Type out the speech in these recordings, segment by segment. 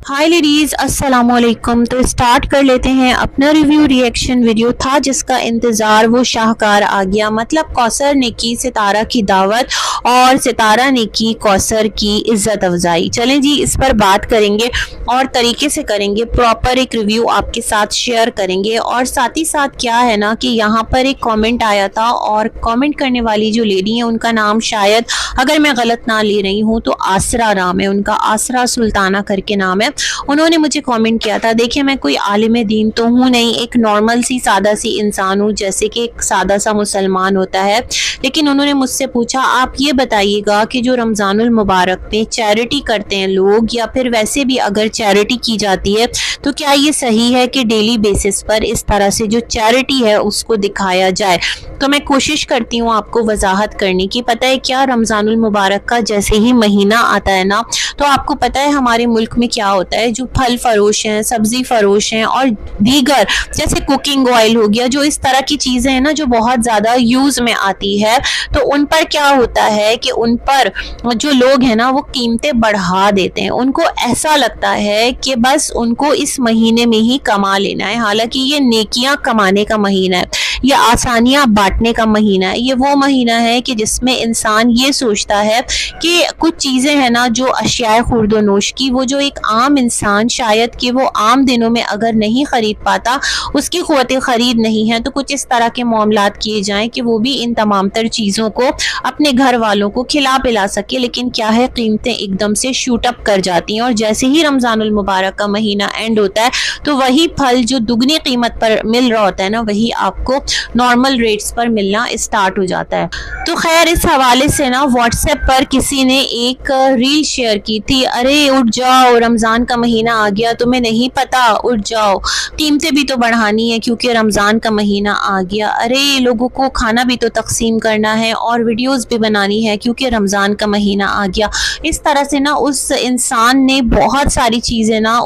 हाय ladies, अस्सलाम वालेकुम। तो स्टार्ट कर लेते हैं अपना रिव्यू। रिएक्शन वीडियो था जिसका इंतज़ार वो शाहकार आ गया। मतलब कौसर ने की सितारा की दावत और सितारा ने की कौसर की इज्जत अफजाई। चलें जी, इस पर बात करेंगे और तरीके से करेंगे, प्रॉपर एक रिव्यू आपके साथ शेयर करेंगे। और साथ ही साथ क्या है ना कि यहाँ पर एक कमेंट आया था और कमेंट करने वाली जो लेडी है उनका नाम शायद, अगर मैं गलत ना ले रही हूँ तो आसरा नाम है उनका, आसरा सुल्ताना करके नाम है। उन्होंने मुझे कमेंट किया था। देखिए, मैं कोई आलिम दीन तो हूँ नहीं, एक नॉर्मल सी सादा सी इंसान हूँ जैसे कि एक सादा सा मुसलमान होता है। लेकिन उन्होंने मुझसे पूछा, आप ये बताइएगा कि जो रमज़ानुल मुबारक में चैरिटी करते हैं लोग, या फिर वैसे भी अगर चैरिटी की जाती है तो क्या ये सही है कि डेली बेसिस पर इस तरह से जो चैरिटी है उसको दिखाया जाए। तो मैं कोशिश करती हूँ आपको वजाहत करने की। पता है क्या, रमज़ानुल मुबारक का जैसे ही महीना आता है ना, तो आपको पता है हमारे मुल्क में क्या होता है, जो फल फरोश हैं, सब्जी फरोश हैं और दीगर जैसे कुकिंग ऑयल हो गया, जो इस तरह की चीज़ें हैं ना जो बहुत ज़्यादा यूज़ में आती है, तो उन पर क्या होता है कि उन पर जो लोग हैं ना वो कीमतें बढ़ा देते हैं। उनको ऐसा लगता है कि बस उनको इस महीने में ही कमा लेना है। हालांकि ये नेकियां कमाने का महीना है, ये आसानियां बांटने का महीना है। ये वो महीना है कि जिसमें इंसान ये सोचता है कि कुछ चीज़ें हैं ना जो अशियाए खुर्दोनोश की, वो जो एक आम इंसान शायद कि वो आम दिनों में अगर नहीं खरीद पाता, उसकी क़ुव्वत खरीद नहीं है, तो कुछ इस तरह के मामलात किए जाएं कि वो भी इन तमाम तर चीज़ों को अपने घर वालों को खिला पिला सके। लेकिन क्या है, कीमतें एकदम से शूट अप कर जाती हैं और जैसे ही रमज़ानुल मुबारक का महीना एंड होता है तो वही फल जो दुगनी कीमत पर मिल रहा होता है ना, वही आपको नॉर्मल रेट्स पर मिलना स्टार्ट हो जाता है। तो खैर, इस हवाले से ना व्हाट्सएप पर किसी ने एक रील शेयर की थी, अरे उठ जाओ, रमज़ान का महीना आ गया, तुम्हें नहीं पता, उठ जाओ, कीमतें भी तो बढ़ानी है क्योंकि रमज़ान का महीना आ गया। अरे लोगों को खाना भी तो तकसीम करना है और वीडियोस भी बनानी है क्योंकि रमज़ान का महीना आ गया। इस तरह से ना उस इंसान ने बहुत सारी चीज़ें ना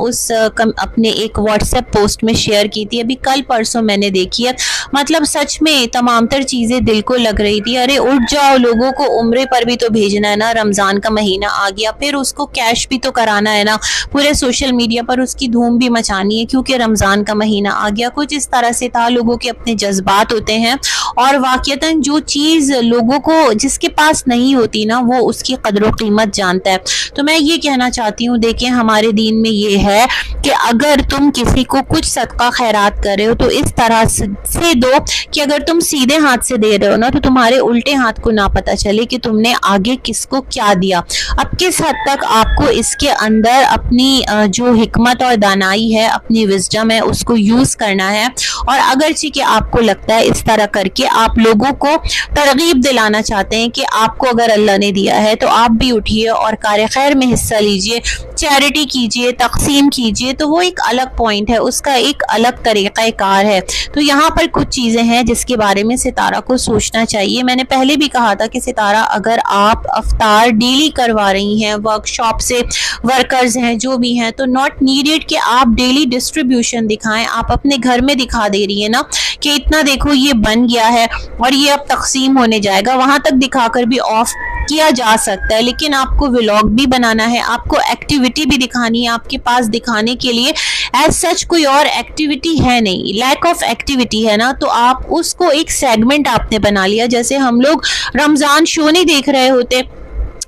अपने एक व्हाट्सएप पोस्ट में शेयर की थी। अभी कल परसों मैंने देखी है। मतलब सच में तमाम तर चीज़ें दिल को लग रही थी। अरे उठ जाओ, लोगों को उम्रे पर भी तो भेजना है ना, रमज़ान का महीना आ गया, फिर उसको कैश भी तो कराना है ना, पूरे सोशल मीडिया पर उसकी धूम भी मचानी है क्योंकि रमज़ान का महीना आ गया। कुछ इस तरह से था, लोगों के अपने जज्बात होते हैं और वाक़ियतन जो चीज़ लोगों को जिसके पास नहीं होती ना, वो उसकी कदर व कीमत जानता है। तो मैं ये कहना चाहती हूँ, देखिए हमारे दीन में ये है कि अगर तुम किसी को कुछ सदका खैरात कर रहे हो तो इस तरह से दो कि अगर तुम सीधे हाथ से दे रहे हो ना तो तुम्हारे उल्टे हाथ को ना पता चले कि तुमने आगे किसको क्या दिया। अब किस हद तक आपको इसके अंदर अपनी जो हिकमत और दानाई है, अपनी विजडम है, उसको यूज़ करना है। और अगरचे कि आपको लगता है इस तरह करके आप लोगों को तरगीब दिलाना चाहते हैं कि आपको अगर अल्लाह ने दिया है तो आप भी उठिए और कार खैर में हिस्सा लीजिए, चैरिटी कीजिए, तकसीम कीजिए, तो वो एक अलग पॉइंट है, उसका एक अलग तरीक़ा कार है। तो यहाँ पर कुछ चीज़ें हैं जिसके बारे में सितारा को सोचना चाहिए। मैंने पहले भी कहा था कि सितारा, अगर आप अफ्तार डेली करवा रही हैं, वर्कशॉप से वर्कर्स हैं जो भी हैं, तो नॉट नीडेड कि आप डेली डिस्ट्रीब्यूशन दिखाएं। आप अपने घर में दिखा दे रही है ना कि इतना देखो ये बन गया है और ये अब तकसीम होने जाएगा, वहाँ तक दिखाकर भी ऑफ किया जा सकता है। लेकिन आपको व्लॉग भी बनाना है, आपको एक्टिविटी भी दिखानी है, आपके पास दिखाने के लिए एज सच कोई और एक्टिविटी है नहीं, लैक ऑफ एक्टिविटी है ना, तो आप उसको एक सेगमेंट आपने बना लिया। जैसे हम लोग रमज़ान शो नहीं देख रहे होते,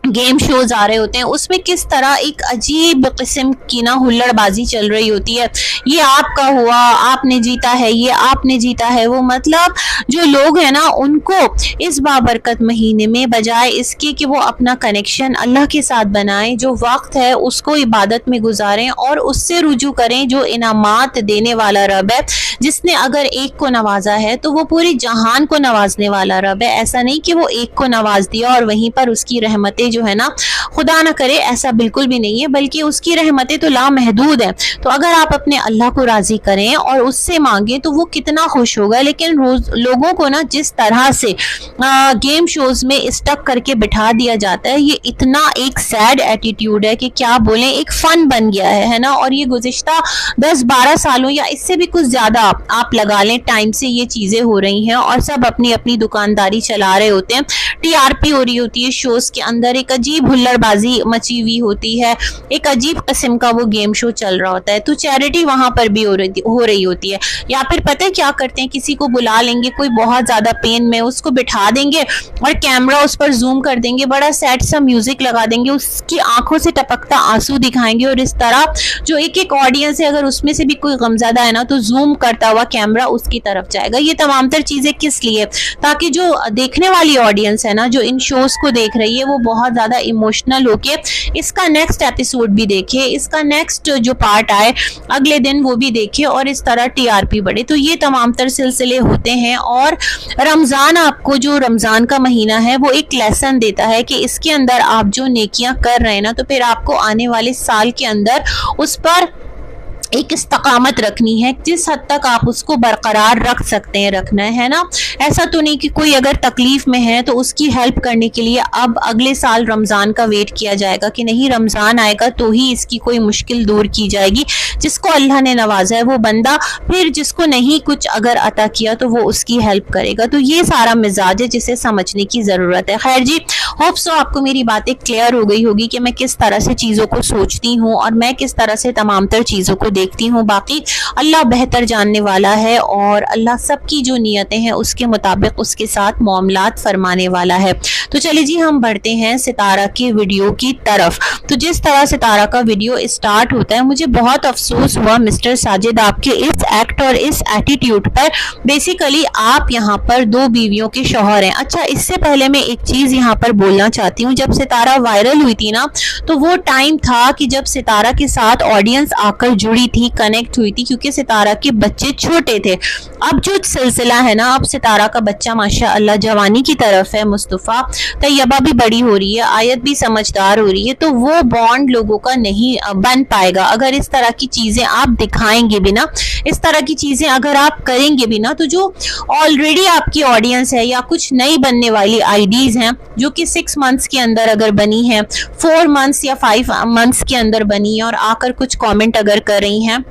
गेम शोज आ रहे होते हैं, उसमें किस तरह एक अजीब किस्म की ना हुल्लड़बाजी चल रही होती है, ये आपका हुआ, आपने जीता है, ये आपने जीता है, वो मतलब जो लोग हैं ना उनको इस बाबरकत महीने में बजाय इसके कि वो अपना कनेक्शन अल्लाह के साथ बनाएं, जो वक्त है उसको इबादत में गुजारें और उससे रुजू करें जो इनामात देने वाला रब है, जिसने अगर एक को नवाजा है तो वो पूरी जहान को नवाजने वाला रब है। ऐसा नहीं कि वो एक को नवाज दिया और वहीं पर उसकी रहमतें जो है ना, खुदा ना करे ऐसा बिल्कुल भी नहीं है, बल्कि उसकी रहमतें तो लामहदूद हैं। तो अगर आप अपने अल्लाह को राजी करें और उससे मांगे तो वो कितना खुश होगा। लेकिन रोज लोगों को ना जिस तरह से गेम शोज में स्टक करके बिठा दिया जाता है, ये इतना एक सैड एटीट्यूड है कि क्या बोलें, एक फन बन गया है ना। और ये गुज़िश्ता 10-12 सालों या इससे भी कुछ ज़्यादा आप लगा लें टाइम से ये चीज़ें हो रही हैं और सब अपनी अपनी दुकानदारी चला रहे होते हैं, टीआरपी हो रही होती है शोज़ के अंदर, एक अजीब हुल्लड़बाजी मची हुई होती है, एक अजीब किस्म का वो गेम शो चल रहा होता है। तो चैरिटी वहां पर भी हो रही होती है। या फिर पता है क्या करते हैं, किसी को बुला लेंगे, कोई बहुत ज्यादा पेन में, उसको बिठा देंगे और कैमरा उस पर जूम कर देंगे, बड़ा सैड सा म्यूजिक लगा देंगे, उसकी आंखों से टपकता आंसू दिखाएंगे और इस तरह जो एक एक ऑडियंस है, अगर उसमें से भी कोई गमज़दा है ना, तो जूम करता हुआ कैमरा उसकी तरफ जाएगा। ये तमाम तर चीजें किस लिए? ताकि जो देखने वाली ऑडियंस है ना, जो इन शोज को देख रही है, वो बहुत ज्यादा इमोशनल होके इसका नेक्स्ट एपिसोड भी देखे, इसका नेक्स्ट जो पार्ट आए अगले दिन वो भी देखे और इस तरह टीआरपी बढ़े। तो ये तमाम तर सिलसिले होते हैं। और रमजान, आपको जो रमजान का महीना है वो एक लेसन देता है कि इसके अंदर आप जो नेकियां कर रहे हैं ना, तो फिर आपको आने वाले साल के अंदर उस पर एक इस्तकामत रखनी है। जिस हद तक आप उसको बरकरार रख सकते हैं रखना है ना। ऐसा तो नहीं कि कोई अगर तकलीफ में है तो उसकी हेल्प करने के लिए अब अगले साल रमज़ान का वेट किया जाएगा कि नहीं, रमज़ान आएगा तो ही इसकी कोई मुश्किल दूर की जाएगी। जिसको अल्लाह ने नवाजा है वो बंदा फिर जिसको नहीं कुछ अगर अता किया तो वो उसकी हेल्प करेगा। तो ये सारा मिजाज है जिसे समझने की ज़रूरत है। खैर जी, होप सो आपको मेरी बातें क्लियर हो गई होगी कि मैं किस तरह से चीज़ों को सोचती हूँ और मैं किस तरह से तमाम तर चीज़ों को देखती हूँ। बाकी अल्लाह बेहतर जानने वाला है और अल्लाह सबकी जो नियतें हैं उसके मुताबिक उसके साथ मामलात फरमाने वाला है। तो चलिए जी, हम बढ़ते हैं सितारा के वीडियो की तरफ। तो जिस तरह सितारा का वीडियो स्टार्ट होता है, मुझे बहुत अफसोस हुआ मिस्टर साजिद आपके इस एक्ट और इस एटीट्यूड पर। बेसिकली आप यहाँ पर दो बीवियों के शौहर हैं। अच्छा, इससे पहले मैं एक चीज यहाँ पर बोलना चाहती हूँ। जब सितारा वायरल हुई थी ना, तो वो टाइम था कि जब सितारा के साथ ऑडियंस आकर जुड़ी थी, कनेक्ट हुई थी, क्योंकि सितारा के बच्चे छोटे थे। अब जो सिलसिला है ना, अब सितारा का बच्चा माशाअल्लाह जवानी की तरफ है, मुस्तफ़ा तैयबा भी बड़ी हो रही है, आयत भी समझदार हो रही है, तो वो बॉन्ड लोगों का नहीं बन पाएगा अगर इस तरह की चीजें आप दिखाएंगे भी ना, इस तरह की चीजें अगर आप करेंगे भी ना। तो जो ऑलरेडी आपकी ऑडियंस है या कुछ नई बनने वाली आईडीज हैं जो कि 6 मंथ्स के अंदर अगर बनी है, 4 मंथ्स या 5 मंथ्स के अंदर बनी है और आकर कुछ कमेंट अगर कर रही हैं,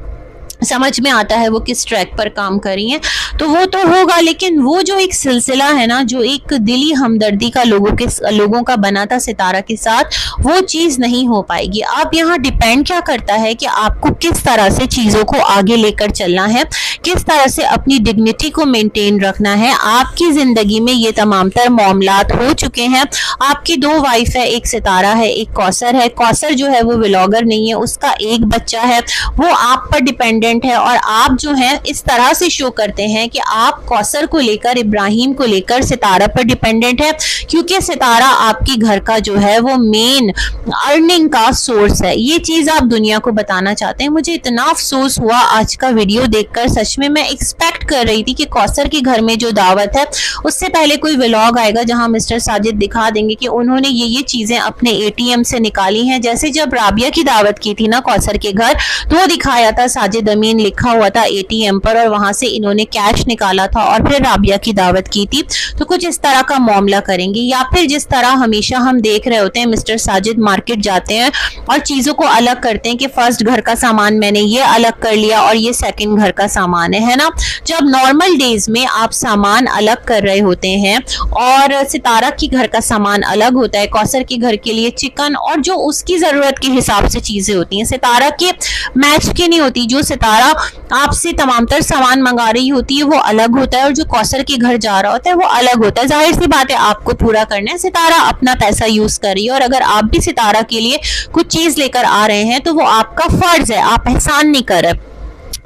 समझ में आता है वो किस ट्रैक पर काम कर रही हैं, तो वो तो होगा। लेकिन वो जो एक सिलसिला है ना, जो एक दिली हमदर्दी का लोगों का बना था सितारा के साथ, वो चीज नहीं हो पाएगी। आप यहाँ डिपेंड क्या करता है कि आपको किस तरह से चीजों को आगे लेकर चलना है, किस तरह से अपनी डिग्निटी को मेंटेन रखना है। आपकी जिंदगी में ये तमाम तर मामलात हो चुके हैं। आपकी 2 वाइफ है, एक सितारा है, एक कौसर है। कौसर जो है वो व्लॉगर नहीं है, उसका एक बच्चा है, वो आप पर डिपेंडेंट है। और आप जो है इस तरह से शो करते हैं कि आप कौसर को लेकर, इब्राहिम को लेकर सितारा पर डिपेंडेंट है, क्योंकि सितारा आपके घर का जो है वो मेन अर्निंग का सोर्स है। ये चीज आप दुनिया को बताना चाहते हैं। मुझे इतना अफसोस हुआ आज का वीडियो देखकर, सच में मैं एक्सपेक्ट कर रही थी कि कौसर के घर में जो दावत है उससे पहले कोई व्लॉग आएगा जहां मिस्टर साजिद दिखा देंगे कि उन्होंने ये चीजें अपने एटीएम से निकाली हैं। जैसे जब राबिया की दावत की थी ना कौसर के घर, तो वो दिखाया था साजिद अमीन लिखा हुआ था एटीएम पर और वहां से इन्होंने कैश निकाला था और फिर राबिया की दावत की थी। तो कुछ इस तरह का मामला करेंगे। या फिर जिस तरह हमेशा हम देख रहे होते हैं, मिस्टर साजिद मार्केट जाते हैं और चीजों को अलग करते हैं कि फर्स्ट घर का सामान मैंने ये अलग कर लिया और ये सेकंड घर का सामान है ना। जब नॉर्मल डेज में आप सामान अलग कर रहे होते हैं और सितारा की घर का सामान अलग होता है, कौसर के घर के लिए चिकन और जो उसकी जरूरत के हिसाब से चीजें होती हैं, सितारा के मैच की नहीं होती। जो सितारा आपसे तमाम तर सामान मंगा रही होती है वो अलग होता है और जो कौसर के घर जा रहा होता है वो अलग होता है। जाहिर सी बात है आपको पूरा करना है, सितारा अपना पैसा यूज कर रही है और अगर आप भी सितारा के लिए कुछ चीज लेकर आ रहे हैं तो वो आपका फर्ज है, आप एहसान नहीं कर रहे।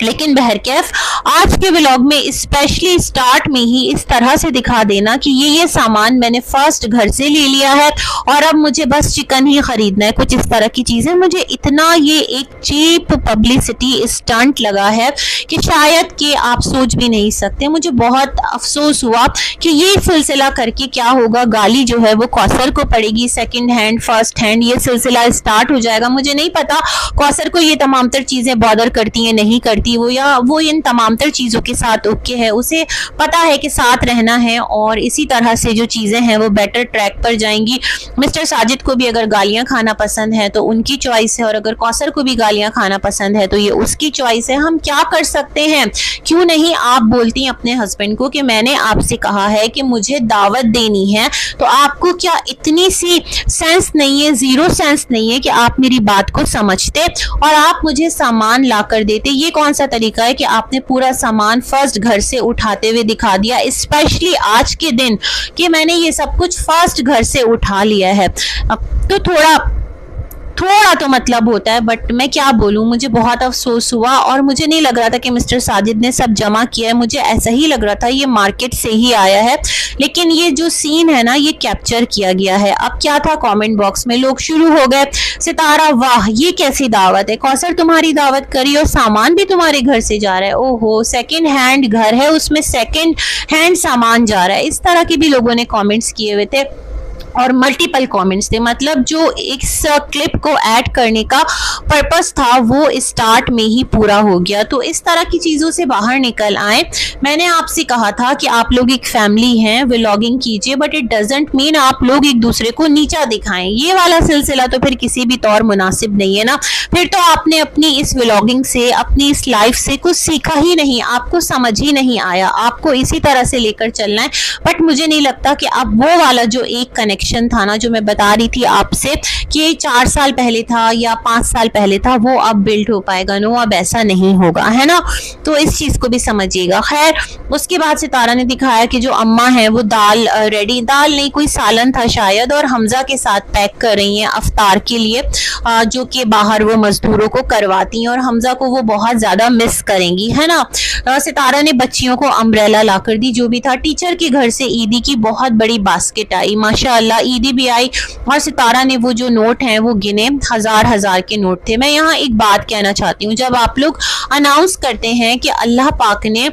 लेकिन बहरकैफ आज के व्लॉग में स्पेशली स्टार्ट में ही इस तरह से दिखा देना कि ये सामान मैंने फर्स्ट घर से ले लिया है और अब मुझे बस चिकन ही खरीदना है, कुछ इस तरह की चीजें, मुझे इतना ये एक चीप पब्लिसिटी स्टंट लगा है कि शायद कि आप सोच भी नहीं सकते। मुझे बहुत अफसोस हुआ कि ये सिलसिला करके क्या होगा, गाली जो है वो कौसर को पड़ेगी, सेकेंड हैंड फर्स्ट हैंड ये सिलसिला स्टार्ट हो जाएगा। मुझे नहीं पता कौसर को ये तमाम तर चीजें बॉदर करती हैं नहीं करती वो, या वो इन तमाम तमाम तर चीज़ों के साथ ओके है, उसे पता है कि साथ रहना है और इसी तरह से जो चीज़ें हैं वो बेटर ट्रैक पर जाएंगी। मिस्टर साजिद को भी अगर गालियाँ खाना पसंद है तो उनकी चॉइस है, और अगर कौसर को भी गालियाँ खाना पसंद है तो ये उसकी चॉइस है। हम क्या कर सकते हैं? क्यों नहीं आप बोलती अपने हस्बैंड को कि मैंने आपसे कहा है कि मुझे दावत देनी है, तो आपको क्या इतनी सी सेंस नहीं है, जीरो सेंस नहीं है कि आप मेरी बात को समझते और आप मुझे सामान ला कर देते? ये कौन सा तरीका है कि आपने पूरा सामान फर्स्ट घर से उठाते हुए दिखा दिया, स्पेशली आज के दिन, कि मैंने ये सब कुछ फर्स्ट घर से उठा लिया है। तो थोड़ा तो मतलब होता है, बट मैं क्या बोलूं, मुझे बहुत अफसोस हुआ और मुझे नहीं लग रहा था कि मिस्टर साजिद ने सब जमा किया है, मुझे ऐसा ही लग रहा था ये मार्केट से ही आया है। लेकिन ये जो सीन है ना, ये कैप्चर किया गया है। अब क्या था, कमेंट बॉक्स में लोग शुरू हो गए, सितारा वाह ये कैसी दावत है, कौसर तुम्हारी दावत करी और सामान भी तुम्हारे घर से जा रहा है, ओहो सेकंड हैंड घर है उसमें सेकंड हैंड सामान जा रहा है। इस तरह के भी लोगों ने कमेंट्स किए हुए थे और मल्टीपल कमेंट्स थे। मतलब जो इस क्लिप को ऐड करने का पर्पस था वो स्टार्ट में ही पूरा हो गया। तो इस तरह की चीज़ों से बाहर निकल आए। मैंने आपसे कहा था कि आप लोग एक फैमिली हैं, व्लॉगिंग कीजिए, बट इट डजंट मीन आप लोग एक दूसरे को नीचा दिखाएं। ये वाला सिलसिला तो फिर किसी भी तौर मुनासिब नहीं है ना। फिर तो आपने अपनी इस व्लॉगिंग से, अपनी इस लाइफ से कुछ सीखा ही नहीं, आपको समझ ही नहीं आया। आपको इसी तरह से लेकर चलना है। बट मुझे नहीं लगता कि अब वो वाला जो एक कनेक्शन था ना, जो मैं बता रही थी आपसे कि 4 साल पहले था या 5 साल पहले था, वो अब बिल्ड हो पाएगा। नो, अब ऐसा नहीं होगा, है ना। तो इस चीज को भी समझिएगा। खैर, उसके बाद सितारा ने दिखाया कि जो अम्मा है वो दाल रेडी, दाल नहीं कोई सालन था शायद, और हमजा के साथ पैक कर रही हैं अफ्तार के लिए, जो कि बाहर वो मजदूरों को करवाती हैं और हमजा को वो बहुत ज्यादा मिस करेंगी, है ना। सितारा ने बच्चियों को अम्ब्रेला ला कर दी, जो भी था। टीचर के घर से ईदी की बहुत बड़ी बास्केट आई, माशाअल्लाह ईदी भी आई, और सितारा ने वो जो नोट हैं वो गिने, हजार के नोट थे। मैं यहाँ एक बात कहना चाहती हूँ, जब आप लोग अनाउंस करते हैं कि अल्लाह पाक ने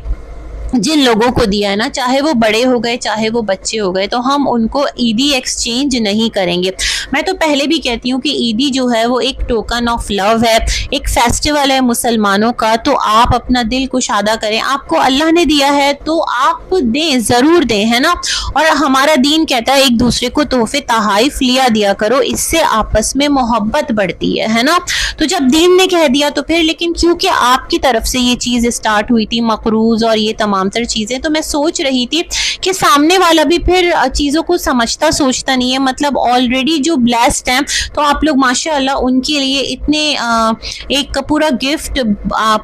जिन लोगों को दिया है ना, चाहे वो बड़े हो गए चाहे वो बच्चे हो गए, तो हम उनको ईदी एक्सचेंज नहीं करेंगे। मैं तो पहले भी कहती हूँ कि ईदी जो है वो एक टोकन ऑफ लव है, एक फेस्टिवल है मुसलमानों का। तो आप अपना दिल कुशादा करें, आपको अल्लाह ने दिया है तो आप दें, जरूर दें, है ना। और हमारा दीन कहता है एक दूसरे को तोहफे तहाइफ लिया दिया करो, इससे आपस में मोहब्बत बढ़ती है ना। तो जब दीन ने कह दिया तो फिर, लेकिन क्योंकि आपकी तरफ से ये चीज स्टार्ट हुई थी, मकरूज और ये तमाम तर चीजें, तो मैं सोच रही थी कि सामने वाला भी फिर चीजों को समझता सोचता नहीं है। मतलब ऑलरेडी जो ब्लेस्ड हैं, तो आप लोग माशाअल्लाह उनके लिए इतने एक पूरा गिफ्ट,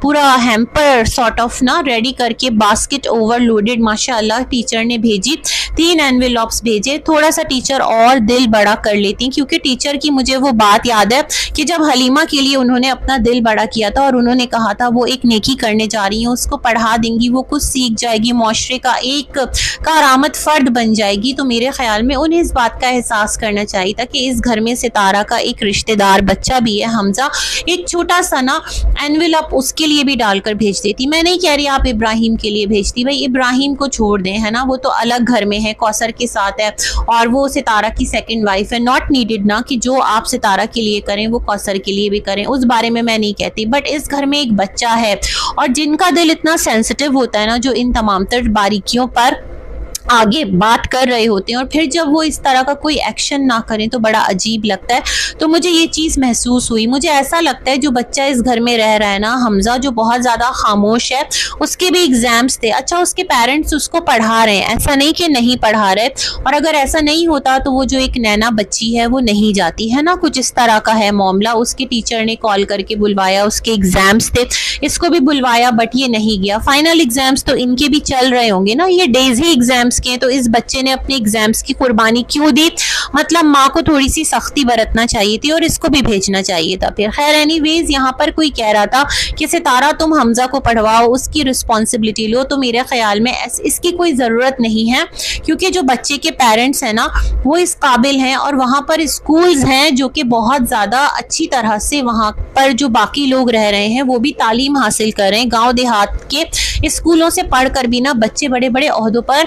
पूरा हैम्पर सॉर्ट ऑफ ना रेडी करके, बास्केट ओवरलोडेड माशाअल्लाह टीचर ने भेजी, 3 एनवेलॉप्स भेजे। थोड़ा सा टीचर और दिल बड़ा कर लेती, क्योंकि टीचर की मुझे वो बात याद है कि जब हलीमा के लिए उन्होंने अपना दिल बड़ा किया था और उन्होंने कहा था वो एक नेकी करने जा रही है, उसको पढ़ा देंगी, वो कुछ सीख जाएगी, मुआशरे का एक कारामत फर्द बन जाएगी। तो मेरे ख्याल में उन्हें इस बात का एहसास करना चाहिए था कि इस घर में सितारा का एक रिश्तेदार बच्चा भी है, हमजा। एक छोटा सा ना एनवेलप उसके लिए भी डालकर भेज देती। मैं नहीं कह रही आप इब्राहिम के लिए भेजती, भाई इब्राहिम को छोड़ दें, है ना, वो तो अलग घर में है, कौसर के साथ है और वो सितारा की सेकंड वाइफ है। नॉट नीडेड ना कि जो आप सितारा के लिए करें वो कौसर के लिए भी करें, उस बारे में मैं नहीं कहती। बट इस घर में एक बच्चा है और जिनका दिल इतना सेंसिटिव होता है ना, जो इन तमाम तर बारीकियों पर आगे बात कर रहे होते हैं, और फिर जब वो इस तरह का कोई एक्शन ना करें तो बड़ा अजीब लगता है। तो मुझे ये चीज़ महसूस हुई। मुझे ऐसा लगता है जो बच्चा इस घर में रह रहा है ना, हमजा, जो बहुत ज़्यादा खामोश है, उसके भी एग्जाम्स थे। अच्छा, उसके पेरेंट्स उसको पढ़ा रहे हैं, ऐसा नहीं कि नहीं पढ़ा रहे, और अगर ऐसा नहीं होता तो वो जो एक नैना बच्ची है वो नहीं जाती, है ना। कुछ इस तरह का है मामला। उसके टीचर ने कॉल करके बुलवाया, उसके एग्जाम्स थे, इसको भी बुलवाया, बट ये नहीं गया। फाइनल एग्जाम्स तो इनके भी चल रहे होंगे ना, ये डेजी एग्जाम्स के। तो इस बच्चे ने अपने एग्जाम्स की कुर्बानी क्यों दी? मतलब माँ को थोड़ी सी सख्ती बरतना चाहिए थी और इसको भी भेजना चाहिए था फिर। खैर एनीवेज, यहाँ पर कोई कह रहा था कि सितारा तुम हमजा को पढ़वाओ, उसकी रिस्पॉन्सिबिलिटी लो, तो मेरे ख्याल में इसकी कोई ज़रूरत नहीं है, क्योंकि जो बच्चे के पेरेंट्स हैं ना वो इस काबिल हैं, और वहाँ पर स्कूल्स हैं जो कि बहुत ज़्यादा अच्छी तरह से वहाँ पर जो बाकी लोग रह रहे हैं वो भी तालीम हासिल कर रहे हैं। गाँव देहात के स्कूलों से पढ़कर भी ना बच्चे बड़े बड़े ओहदों पर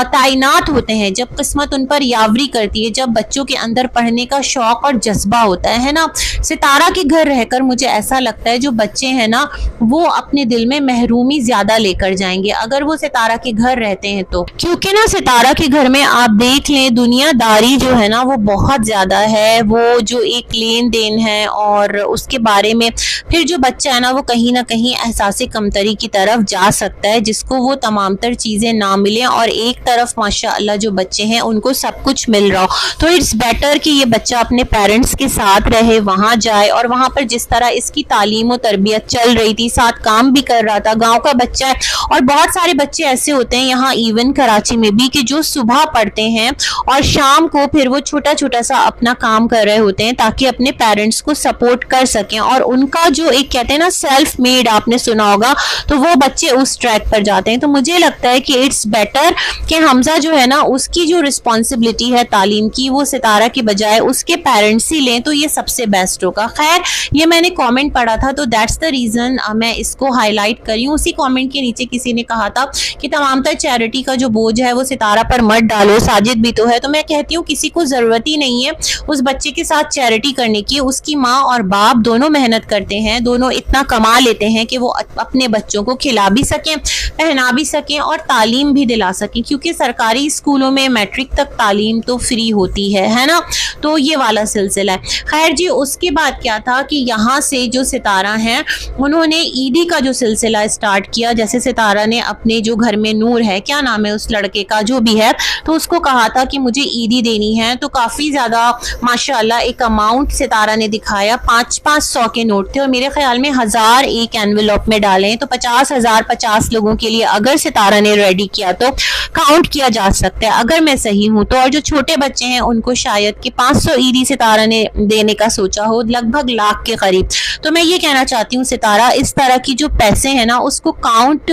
तैनात होते हैं, जब किस्मत उन पर यावरी करती है, जब बच्चों के अंदर पढ़ने का शौक और जज्बा होता है ना। सितारा के घर रहकर मुझे ऐसा लगता है जो बच्चे हैं ना वो अपने दिल में महरूमी ज्यादा लेकर जाएंगे अगर वो सितारा के घर रहते हैं तो, क्योंकि ना सितारा के घर में आप देख लें दुनियादारी जो है ना वो बहुत ज्यादा है। वो जो एक लेन देन है और उसके बारे में फिर जो बच्चा है ना वो कहीं ना कहीं एहसास कमतरी की तरफ जा सकता है, जिसको वो तमाम तर चीजें ना मिले और एक तरफ माशाअल्लाह जो बच्चे हैं उनको सब कुछ मिल रहा हो। तो इट्स बेटर कि ये बच्चा अपने पेरेंट्स के साथ रहे, वहां जाए और वहां पर जिस तरह इसकी तालीम और तरबियत चल रही थी, साथ काम भी कर रहा था, गांव का बच्चा है। और बहुत सारे बच्चे ऐसे होते हैं यहाँ इवन कराची में भी कि जो सुबह पढ़ते हैं और शाम को फिर वो छोटा छोटा सा अपना काम कर रहे होते हैं ताकि अपने पेरेंट्स को सपोर्ट कर सकें। और उनका जो एक कहते हैं ना सेल्फ मेड, आपने सुना होगा, तो वो बच्चे उस ट्रैक पर जाते हैं। तो मुझे लगता है कि इट्स बेटर कि हमजा जो है ना उसकी जो रिस्पॉन्सिबिलिटी है तालीम की वो सितारा के बजाय उसके पेरेंट्स ही लें, तो ये सबसे बेस्ट होगा। खैर ये मैंने कमेंट पढ़ा था तो दैट्स द रीजन मैं इसको हाईलाइट करी हूँ। उसी कमेंट के नीचे किसी ने कहा था कि तमाम तर चैरिटी का जो बोझ है वो सितारा पर मत डालो, साजिद भी तो है। तो मैं कहती हूँ किसी को जरूरत ही नहीं है उस बच्चे के साथ चैरिटी करने की। उसकी माँ और बाप दोनों मेहनत करते हैं, दोनों इतना कमा लेते हैं कि वो अपने बच्चों को खिला भी सकें, पहना भी सकें और तालीम भी दिला सकें, क्योंकि सरकारी स्कूलों में मैट्रिक तक तालीम तो फ्री होती है ना। तो ये वाला सिलसिला है। खैर जी उसके बाद क्या था कि यहाँ से जो सितारा हैं उन्होंने ईदी का जो सिलसिला स्टार्ट किया। जैसे सितारा ने अपने जो घर में नूर है, क्या नाम है उस लड़के का जो भी है, तो उसको कहा था कि मुझे ईदी देनी है। तो काफ़ी ज़्यादा माशाल्लाह एक अमाउंट सितारा ने दिखाया, 500 के नोट थे और मेरे ख्याल में 1000 एक एनवेलप में डाले, तो 50,000 50 लोगों के लिए अगर सितारा ने रेडी किया तो काउंट किया जा सकता है अगर मैं सही हूँ तो। और जो छोटे बच्चे हैं उनको शायद कि 500 ईदी सितारा ने देने का सोचा हो, लगभग लाख के करीब। तो मैं ये कहना चाहती हूँ सितारा इस तरह की जो पैसे हैं ना उसको काउंट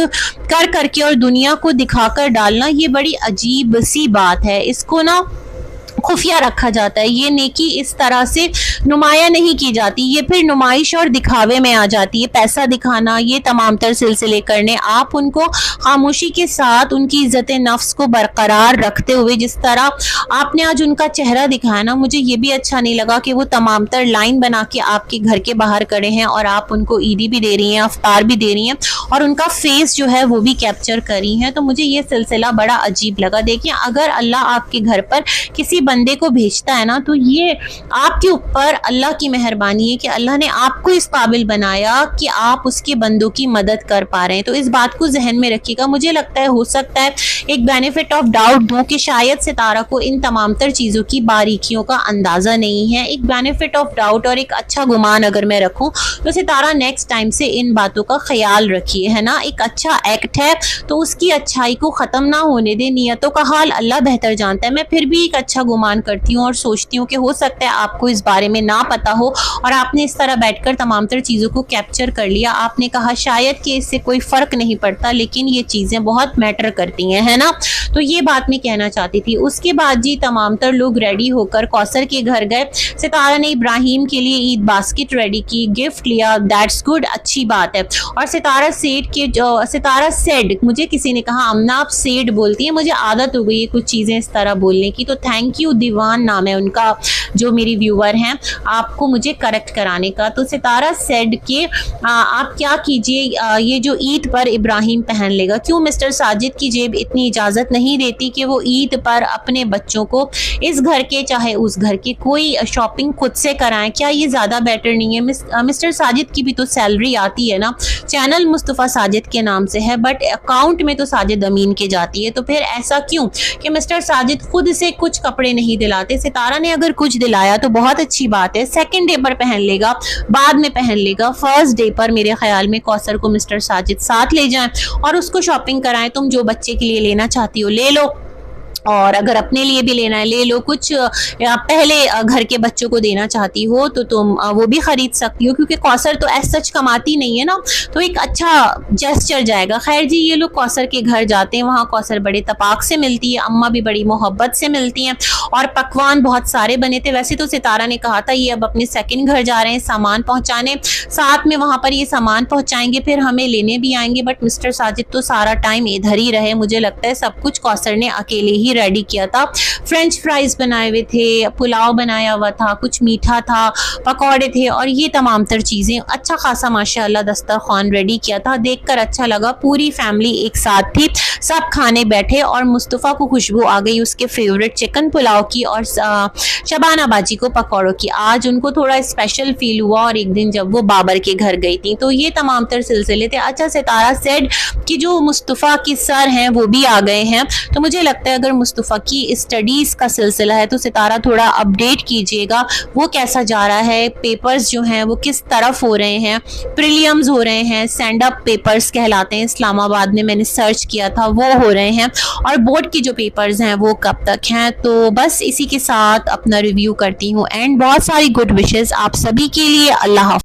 कर करके और दुनिया को दिखाकर डालना ये बड़ी अजीब सी बात है। इसको ना खुफिया रखा जाता है, ये नेकी इस तरह से नुमाया नहीं की जाती, ये फिर नुमाइश और दिखावे में आ जाती है। पैसा दिखाना, ये तमाम तर सिलसिले करने, आप उनको खामोशी के साथ उनकी इज्जत नफ्स को बरकरार रखते हुए जिस तरह आपने आज उनका चेहरा दिखाया ना, मुझे ये भी अच्छा नहीं लगा कि वो तमाम तर लाइन बना के आपके घर के बाहर खड़े हैं और आप उनको ईदी भी दे रही हैं, अफ्तार भी दे रही हैं और उनका फेस जो है वो भी कैप्चर करी हैं। तो मुझे ये सिलसिला बड़ा अजीब लगा। देखिए अगर अल्लाह आपके घर पर किसी बंदे को भेजता है ना तो ये आपके ऊपर अल्लाह की मेहरबानी है कि अल्लाह ने आपको इस काबिल बनाया कि आप उसके बंदों की मदद कर पा रहे हैं। तो इस बात को जहन में रखिएगा। मुझे लगता है हो सकता है एक बेनिफिट ऑफ डाउट दूं कि शायद सितारा को इन तमाम तर चीज़ों की बारीकियों का अंदाज़ा नहीं है। एक बेनिफिट ऑफ डाउट और एक अच्छा गुमान अगर मैं रखूं तो सितारा नेक्स्ट टाइम से इन बातों का ख्याल रखिए, है ना। एक अच्छा एक्ट है तो उसकी अच्छाई को ख़त्म ना होने दे। नियतों का हाल अल्लाह बेहतर जानता है। मैं फिर भी एक अच्छा गुमान करती हूँ और सोचती हूँ कि हो सकता है आपको इस बारे में ना पता हो और आपने इस तरह बैठकर तमाम तर चीज़ों को कैप्चर कर लिया। आपने कहा शायद कि इससे कोई फ़र्क नहीं पड़ता, लेकिन ये चीज़ें बहुत मैटर करती हैं, है ना। तो ये बात मैं कहना चाहती थी। उसके बाद जी तमाम तर लोग रेडी होकर कौसर के घर गए। सितारा ने इब्राहिम के लिए ईद बास्केट रेडी की, गिफ्ट लिया, दैट्स गुड, अच्छी बात है। और सितारा सेड, मुझे किसी ने कहा अमना आप सेड बोलती हैं, मुझे आदत हो गई है कुछ चीज़ें इस तरह बोलने की, तो थैंक यू। दीवान नाम है उनका, जो मेरी व्यूअर हैं, आपको मुझे करेक्ट कराने का। तो सितारा सेड के आप क्या कीजिए, ये जो ईद पर इब्राहिम पहन लेगा। क्यों मिस्टर साजिद की जेब इतनी इजाज़त नहीं देती कि वो ईद पर अपने बच्चों को इस घर के चाहे उस घर के कोई शॉपिंग खुद से कराएं? क्या ये ज़्यादा बेटर नहीं है? मिस्टर साजिद की भी तो सैलरी आती है ना, चैनल मुस्तफ़ा साजिद के नाम से है बट अकाउंट में तो साजिद अमीन के जाती है। तो फिर ऐसा क्यों कि मिस्टर साजिद खुद से कुछ कपड़े नहीं दिलाते? सितारा ने अगर कुछ दिलाया तो बहुत अच्छी बात है, सेकंड डे पर पहन लेगा, बाद में पहन लेगा। फर्स्ट डे पर मेरे ख्याल में कौसर को मिस्टर साजिद साथ ले जाएं और उसको शॉपिंग कराएं। तुम जो बच्चे के लिए लेना चाहती हो ले लो, और अगर अपने लिए भी लेना है ले लो, कुछ पहले घर के बच्चों को देना चाहती हो तो तुम वो भी खरीद सकती हो, क्योंकि कौसर तो ऐसा सच कमाती नहीं है ना, तो एक अच्छा जेस्चर जाएगा। खैर जी, ये लोग कौसर के घर जाते हैं, वहाँ कौसर बड़े तपाक से मिलती है, अम्मा भी बड़ी मोहब्बत से मिलती हैं और पकवान बहुत सारे बने थे। वैसे तो सितारा ने कहा था ये अब अपने सेकंड घर जा रहे हैं सामान पहुंचाने, साथ में वहाँ पर ये सामान पहुंचाएंगे, फिर हमें लेने भी आएंगे, बट मिस्टर साजिद तो सारा टाइम इधर ही रहे। मुझे लगता है सब कुछ कौसर ने अकेले ही रेडी किया था। फ्रेंच फ्राइज बनाए हुए थे, पुलाव बनाया हुआ था, कुछ मीठा था, पकौड़े थे और ये तमाम तर चीज़ें, अच्छा खासा माशाल्लाह दस्तरखान रेडी किया था। देखकर अच्छा लगा, पूरी फैमिली एक साथ थी, सब खाने बैठे और मुस्तफ़ा को खुशबू आ गई उसके फेवरेट चिकन पुलाव की और शबाना बाजी को पकौड़ों की। आज उनको थोड़ा स्पेशल फील हुआ और एक दिन जब वो बाबर के घर गई थी। तो ये तमाम तर सिलसिले थे। अच्छा, सितारा सेड कि जो मुस्तफ़ा के सर हैं वो भी आ गए हैं, तो मुझे लगता है अगर मुस्तफ़ा की स्टडीज़ का सिलसिला है तो सितारा थोड़ा अपडेट कीजिएगा, वो कैसा जा रहा है, पेपर्स जो हैं वो किस तरफ हो रहे हैं, प्रीलियम्स हो रहे हैं, स्टैंड अप पेपर्स कहलाते हैं इस्लामाबाद में, मैंने सर्च किया था, वो हो रहे हैं, और बोर्ड के जो पेपर्स हैं वो कब तक हैं। तो बस इसी के साथ अपना रिव्यू करती हूँ एंड बहुत सारी गुड विशेस आप सभी के लिए। अल्लाह हाफ़िज़।